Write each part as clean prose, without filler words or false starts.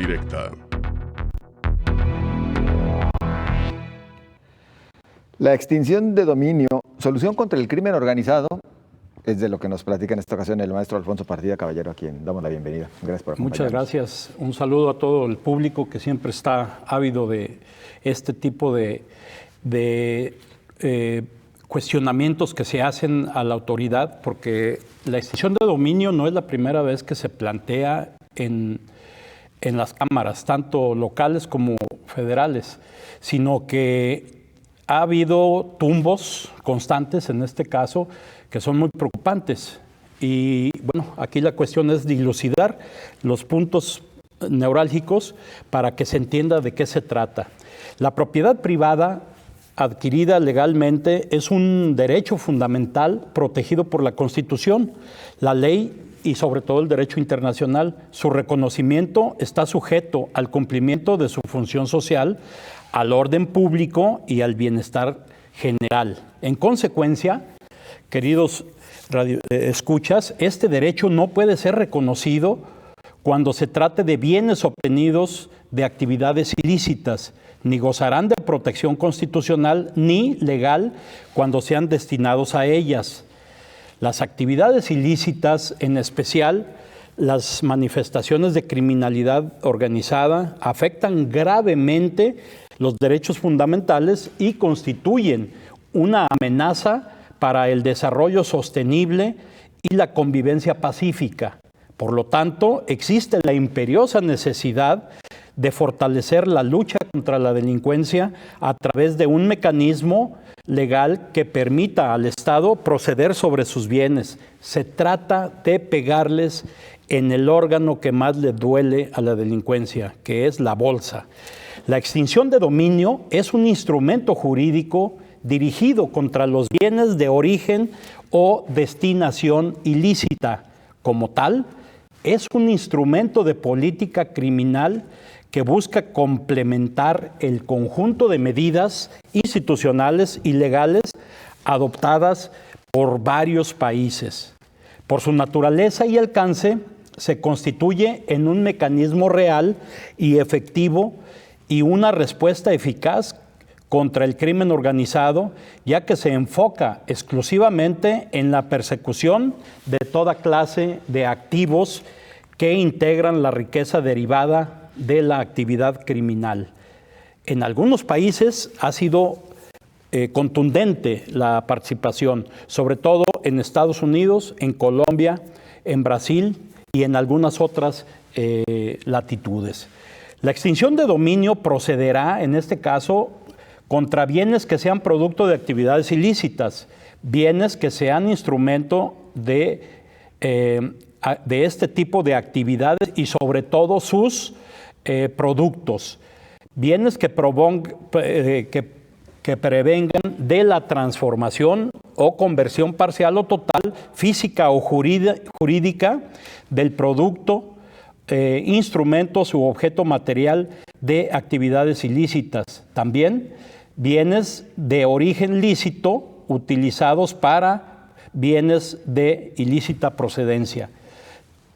Directa. La extinción de dominio, solución contra el crimen organizado, es de lo que nos platica en esta ocasión el maestro Alfonso Partida Caballero, a quien damos la bienvenida. Gracias por acompañarnos. Muchas gracias. Un saludo a todo el público que siempre está ávido de este tipo de cuestionamientos que se hacen a la autoridad, porque la extinción de dominio no es la primera vez que se plantea en las cámaras, tanto locales como federales, sino que ha habido tumbos constantes en este caso que son muy preocupantes. Y bueno, aquí la cuestión es dilucidar los puntos neurálgicos para que se entienda de qué se trata. La propiedad privada adquirida legalmente es un derecho fundamental protegido por la Constitución, la ley y sobre todo el derecho internacional. Su reconocimiento está sujeto al cumplimiento de su función social, al orden público y al bienestar general. En consecuencia, queridos escuchas, este derecho no puede ser reconocido cuando se trate de bienes obtenidos de actividades ilícitas, ni gozarán de protección constitucional ni legal cuando sean destinados a ellas. Las actividades ilícitas, en especial las manifestaciones de criminalidad organizada, afectan gravemente los derechos fundamentales y constituyen una amenaza para el desarrollo sostenible y la convivencia pacífica. Por lo tanto, existe la imperiosa necesidad de fortalecer la lucha contra la delincuencia a través de un mecanismo legal que permita al Estado proceder sobre sus bienes. Se trata de pegarles en el órgano que más le duele a la delincuencia, que es la bolsa. La extinción de dominio es un instrumento jurídico dirigido contra los bienes de origen o destinación ilícita. Como tal, es un instrumento de política criminal que busca complementar el conjunto de medidas institucionales y legales adoptadas por varios países. Por su naturaleza y alcance, se constituye en un mecanismo real y efectivo y una respuesta eficaz contra el crimen organizado, ya que se enfoca exclusivamente en la persecución de toda clase de activos que integran la riqueza derivada de la actividad criminal. En algunos países ha sido contundente la participación, sobre todo en Estados Unidos, en Colombia, en Brasil y en algunas otras latitudes. La extinción de dominio procederá, en este caso, contra bienes que sean producto de actividades ilícitas, bienes que sean instrumento de este tipo de actividades y sobre todo sus productos, bienes que prevengan de la transformación o conversión parcial o total, física o jurídica, del producto, instrumentos u objeto material de actividades ilícitas. También bienes de origen lícito utilizados para bienes de ilícita procedencia.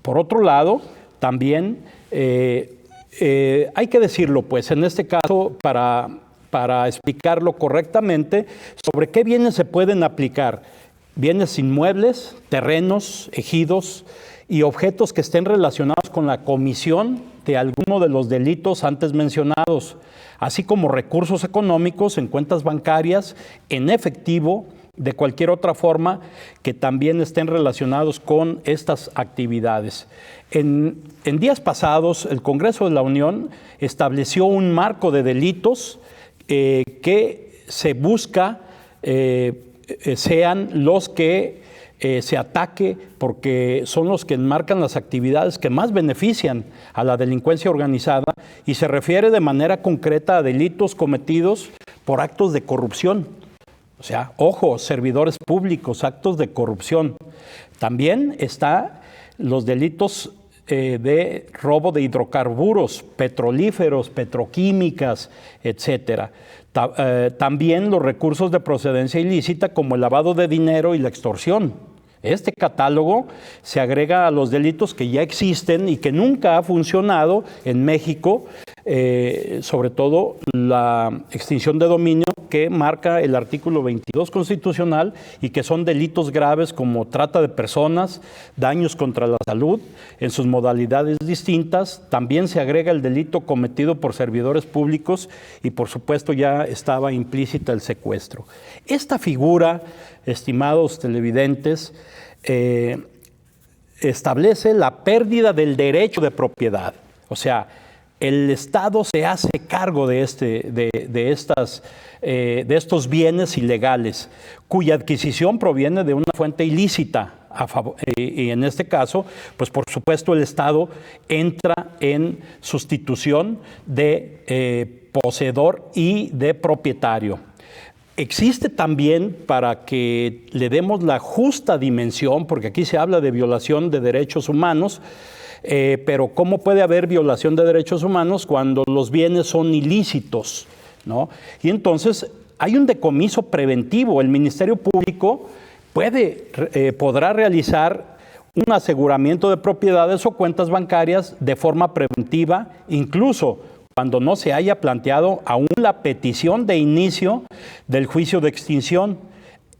Por otro lado, también hay que decirlo, pues, en este caso, para explicarlo correctamente, sobre qué bienes se pueden aplicar. Bienes inmuebles, terrenos, ejidos y objetos que estén relacionados con la comisión de alguno de los delitos antes mencionados, así como recursos económicos en cuentas bancarias, en efectivo, de cualquier otra forma que también estén relacionados con estas actividades. En días pasados, el Congreso de la Unión estableció un marco de delitos que se busca sean los que se ataque, porque son los que enmarcan las actividades que más benefician a la delincuencia organizada, y se refiere de manera concreta a delitos cometidos por actos de corrupción. O sea, ojo, servidores públicos, actos de corrupción. También está los delitos de robo de hidrocarburos, petrolíferos, petroquímicas, etcétera. También los recursos de procedencia ilícita como el lavado de dinero y la extorsión. Este catálogo se agrega a los delitos que ya existen y que nunca ha funcionado en México, sobre todo la extinción de dominio que marca el artículo 22 constitucional y que son delitos graves como trata de personas, daños contra la salud en sus modalidades distintas. También se agrega el delito cometido por servidores públicos y por supuesto ya estaba implícita el secuestro. Esta figura, estimados televidentes, establece la pérdida del derecho de propiedad. O sea, el Estado se hace cargo de estos bienes ilegales, cuya adquisición proviene de una fuente ilícita. Y en este caso, pues por supuesto el Estado entra en sustitución de poseedor y de propietario. Existe también, para que le demos la justa dimensión, porque aquí se habla de violación de derechos humanos, pero ¿cómo puede haber violación de derechos humanos cuando los bienes son ilícitos, ¿no? Y entonces hay un decomiso preventivo. El Ministerio Público podrá realizar un aseguramiento de propiedades o cuentas bancarias de forma preventiva, incluso cuando no se haya planteado aún la petición de inicio del juicio de extinción.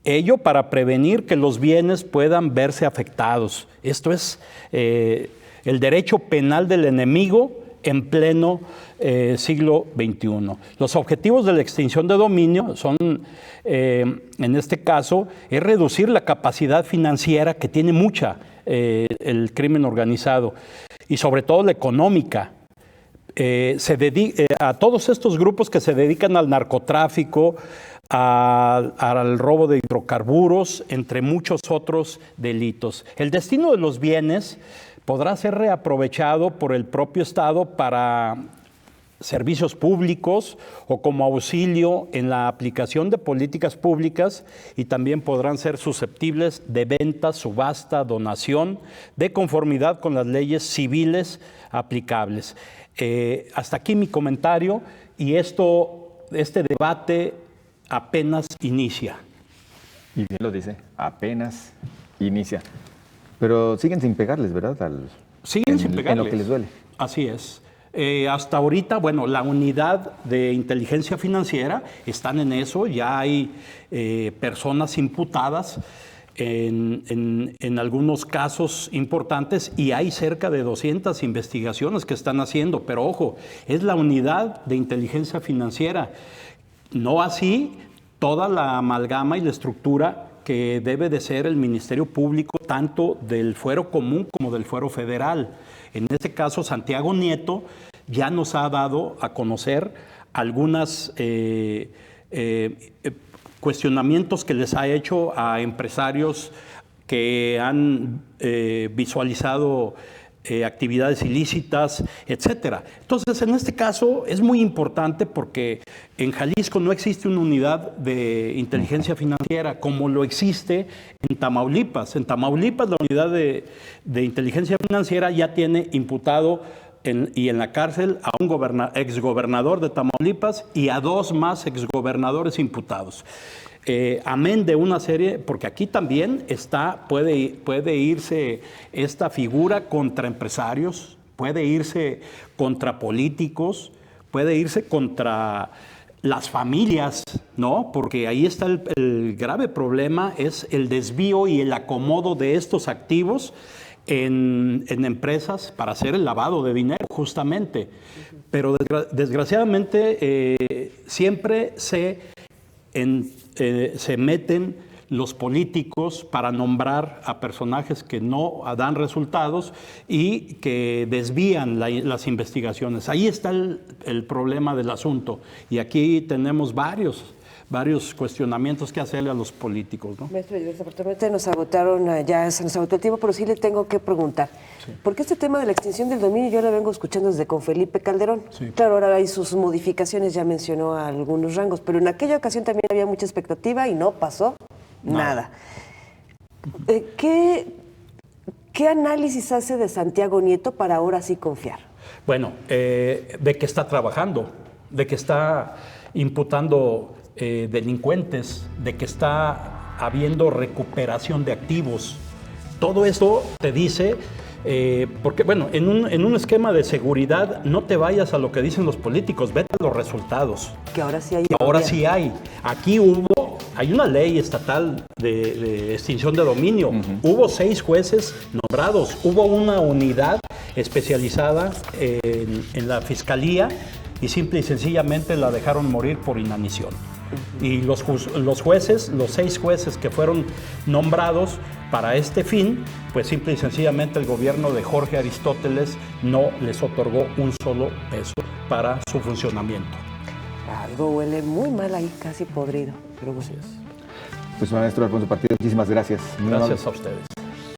Ello para prevenir que los bienes puedan verse afectados. Esto es el derecho penal del enemigo en pleno siglo XXI. Los objetivos de la extinción de dominio son, en este caso, es reducir la capacidad financiera que tiene mucha el crimen organizado y sobre todo la económica. A todos estos grupos que se dedican al narcotráfico, al robo de hidrocarburos, entre muchos otros delitos. El destino de los bienes podrá ser reaprovechado por el propio Estado para servicios públicos o como auxilio en la aplicación de políticas públicas, y también podrán ser susceptibles de venta, subasta, donación, de conformidad con las leyes civiles aplicables. Hasta aquí mi comentario, y este debate apenas inicia. Y bien lo dice, apenas inicia. Pero siguen sin pegarles, ¿verdad? Siguen sin pegarles. En lo que les duele. Así es. Hasta ahorita, bueno, la unidad de inteligencia financiera están en eso. Ya hay personas imputadas en algunos casos importantes, y hay cerca de 200 investigaciones que están haciendo. Pero ojo, es la unidad de inteligencia financiera. No así toda la amalgama y la estructura que debe de ser el Ministerio Público, tanto del fuero común como del fuero federal. En este caso, Santiago Nieto ya nos ha dado a conocer algunos cuestionamientos que les ha hecho a empresarios que han visualizado actividades ilícitas, etcétera. Entonces, en este caso es muy importante porque en Jalisco no existe una unidad de inteligencia financiera como lo existe en Tamaulipas. En Tamaulipas la unidad de inteligencia financiera ya tiene imputado y en la cárcel a un exgobernador de Tamaulipas y a 2 más exgobernadores imputados. Amén de una serie, porque aquí también puede irse esta figura contra empresarios, puede irse contra políticos, puede irse contra las familias, ¿no? Porque ahí está el grave problema, es el desvío y el acomodo de estos activos en empresas para hacer el lavado de dinero, justamente. Pero desgraciadamente siempre se meten los políticos para nombrar a personajes que no dan resultados y que desvían las investigaciones. Ahí está el problema del asunto, y aquí tenemos varios cuestionamientos que hacerle a los políticos, ¿no? Maestro, desafortunadamente ya se nos agotó el tiempo, pero sí le tengo que preguntar. Sí. Porque este tema de la extinción del dominio yo lo vengo escuchando desde con Felipe Calderón. Sí. Claro, ahora hay sus modificaciones, ya mencionó algunos rangos, pero en aquella ocasión también había mucha expectativa y no pasó nada. ¿Qué análisis hace de Santiago Nieto para ahora sí confiar? Bueno, de que está trabajando, de que está imputando delincuentes, de que está habiendo recuperación de activos, todo esto te dice, porque bueno, en un esquema de seguridad no te vayas a lo que dicen los políticos, vete a los resultados. Que ahora sí hay. Ahora sí hay. Aquí hay una ley estatal de extinción de dominio. Hubo 6 jueces nombrados, hubo una unidad especializada en la fiscalía y simple y sencillamente la dejaron morir por inanición. Y los jueces, los 6 jueces que fueron nombrados para este fin, pues simple y sencillamente el gobierno de Jorge Aristóteles no les otorgó un solo peso para su funcionamiento. Algo huele muy mal ahí, casi podrido. Pero bueno. Pues maestro Alfonso Partida, muchísimas gracias. Gracias a ustedes.